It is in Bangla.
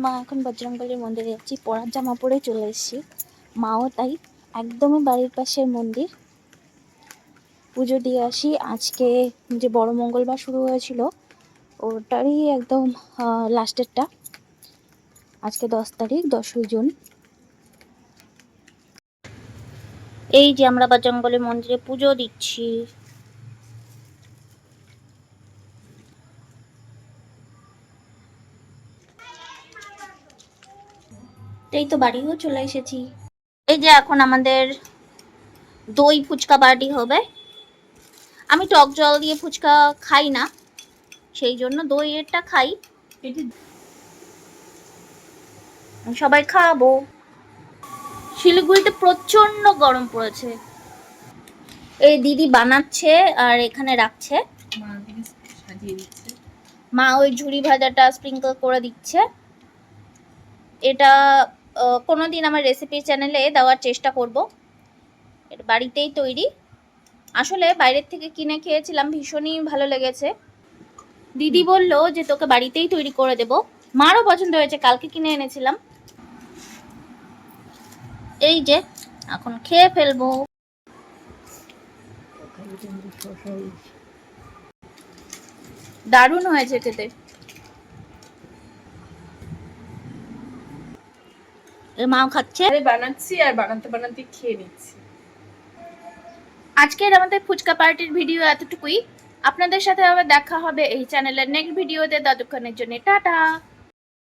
মা এখন বজরংবলীর মন্দিরে যাচ্ছি, পরার জামা পরে চলে এসেছি। মাও তাই, একদমই বাড়ির পাশের মন্দির। পুজো দিয়ে আসি। আজকে যে বড় মঙ্গলবার শুরু হয়েছিল ওটারই একদম লাস্টেরটা। আজকে 10 তারিখ, 10ই জুন। এই যে আমরা বজরংবলীর মন্দিরে পুজো দিচ্ছি। এই তো বাড়িও চলে এসেছি। এই যে এখন আমাদের দই ফুচকা পার্টি হবে। আমি টক জল দিয়ে ফুচকা খাই না, সেই জন্য দইয়েরটা খাই। সবাই খাবো। শিলিগুড়িতে প্রচন্ড গরম পড়েছে। এই দিদি বানাচ্ছে আর এখানে রাখছে। মা ওই ঝুড়ি ভাজাটা স্প্রিঙ্কল করে দিচ্ছে। এটা কোনোদিন আমার রেসিপি চ্যানেলে দেওয়ার চেষ্টা করব। এটা বাড়িতেই তৈরি। আসলে বাইরের থেকে কিনে খেয়েছিলাম, ভীষণই ভালো লেগেছে। দিদি বলল যে তোকে বাড়িতেই তৈরি করে দেব। মারও পছন্দ হয়েছে, কালকে কিনে এনেছিলাম। এই যে এখন খেয়ে ফেলবো। দারুণ হয়েছে খেতে। মাও খাচ্ছে, বানাচ্ছি আর বানাতে বানাতে খেয়ে নিচ্ছি। আজকের আমাদের ফুচকা পার্টির ভিডিও এতটুকুই। আপনাদের সাথে আবার দেখা হবে এই চ্যানেলের নেক্সট ভিডিওতে। ততক্ষণের জন্য টাটা।